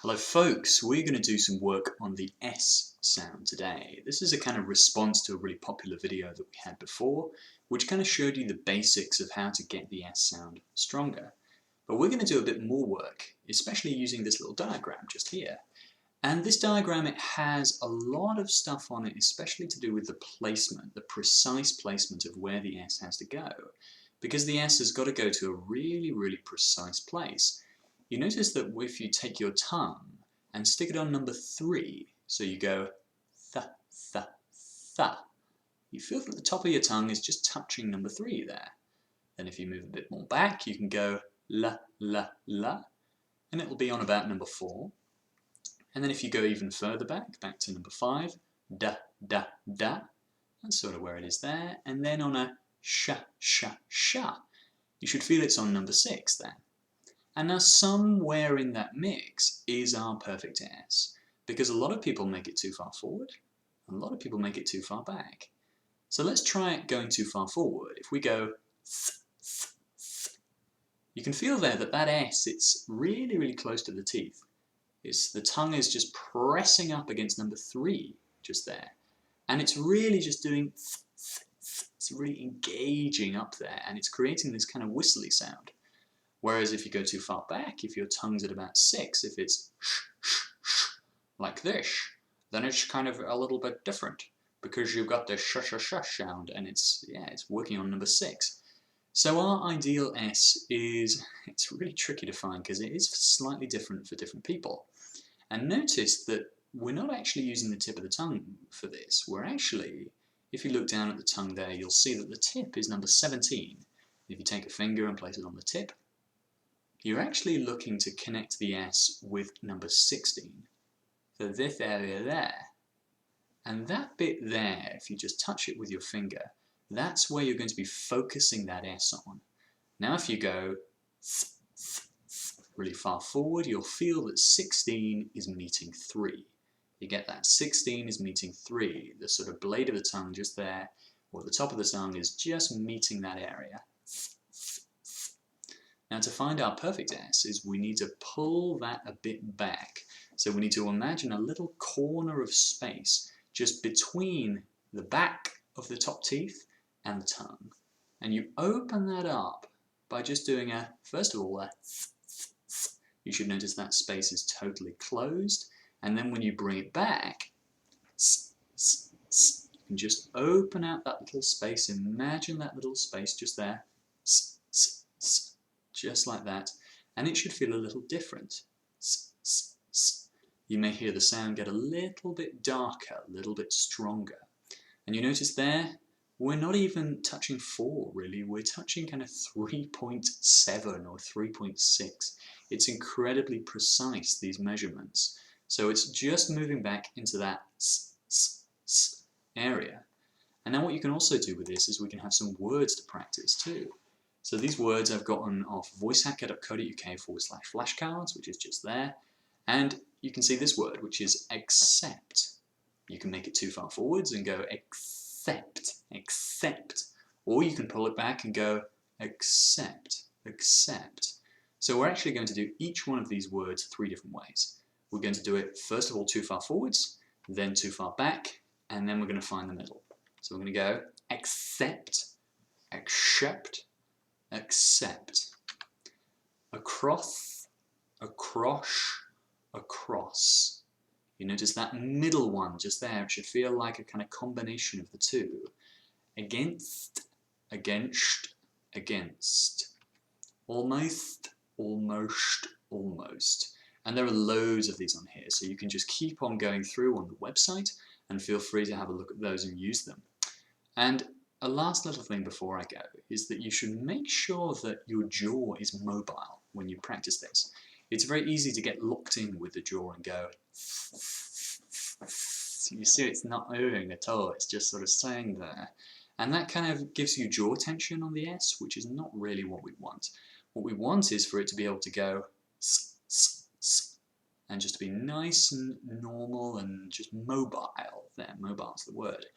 Hello folks, we're going to do some work on the S sound today. This is a kind of response to a really popular video that we had before, which kind of showed you the basics of how to get the S sound stronger. But we're going to do a bit more work, especially using this little diagram just here. And this diagram, it has a lot of stuff on it, especially to do with the placement, the precise placement of where the S has to go. Because the S has got to go to a really precise place. You notice that if you take your tongue and stick it on number 3, so you go th, th, th, you feel that the top of your tongue is just touching number 3 there. Then if you move a bit more back, you can go la, la, la, and it will be on about number 4. And then if you go even further back to number 5, da, da, da, that's sort of where it is there. And then on a sha, sha, sha, you should feel it's on number 6 there. And now somewhere in that mix is our perfect S, because a lot of people make it too far forward, and a lot of people make it too far back. So let's try it going too far forward. If we go th, th, th, you can feel there that that S, it's really close to the teeth. The tongue is just pressing up against number 3 just there. And it's really just doing th, th, th. It's really engaging up there, and it's creating this kind of whistly sound. Whereas if you go too far back, if your tongue's at about 6, if it's sh, sh, sh, like this, then it's kind of a little bit different, because you've got the sh, sh, sh sound, and it's working on number 6. So our ideal S is, it's really tricky to find because it is slightly different for different people. And notice that we're not actually using the tip of the tongue for this. We're actually, if you look down at the tongue there, you'll see that the tip is number 17. If you take a finger and place it on the tip, you're actually looking to connect the S with number 16. So this area there. And that bit there, if you just touch it with your finger, that's where you're going to be focusing that S on. Now if you go really far forward, you'll feel that 16 is meeting 3. You get that? 16 is meeting 3. The sort of blade of the tongue just there, or the top of the tongue is just meeting that area. Now to find our perfect S is we need to pull that a bit back. So we need to imagine a little corner of space just between the back of the top teeth and the tongue. And you open that up by just doing first of all, you should notice that space is totally closed. And then when you bring it back, you can just open out that little space. Imagine that little space just there. Just like that, and it should feel a little different. You may hear the sound get a little bit darker, a little bit stronger. And you notice there, we're not even touching 4 really, we're touching kind of 3.7 or 3.6. It's incredibly precise, these measurements. So it's just moving back into that area. And now what you can also do with this is we can have some words to practice too. So these words I've gotten off voicehacker.co.uk/flashcards, which is just there. And you can see this word, which is accept. You can make it too far forwards and go accept, accept. Or you can pull it back and go accept, accept. So we're actually going to do each one of these words 3 different ways. We're going to do it, first of all, too far forwards, then too far back, and then we're going to find the middle. So we're going to go accept, accept, accept, across, across, across. You notice that middle one just there, it should feel like a kind of combination of the 2. Against, against, against. Almost, almost, almost. And there are loads of these on here, so you can just keep on going through on the website and feel free to have a look at those and use them. And a last little thing before I go is that you should make sure that your jaw is mobile when you practice this. It's very easy to get locked in with the jaw and go you see it's not moving at all, it's just sort of staying there. And that kind of gives you jaw tension on the S, which is not really what we want. What we want is for it to be able to go and just to be nice and normal and just mobile there. Mobile's the word.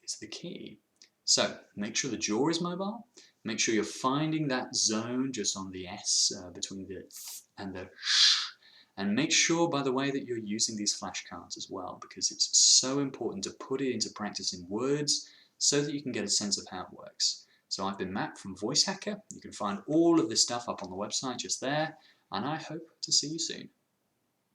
Is the key. So make sure the jaw is mobile, make sure you're finding that zone just on the S between the th and the sh. And make sure, by the way, that you're using these flashcards as well, because it's so important to put it into practice in words so that you can get a sense of how it works. So I've been Matt from Voice Hacker. You can find all of this stuff up on the website just there, and I hope to see you soon.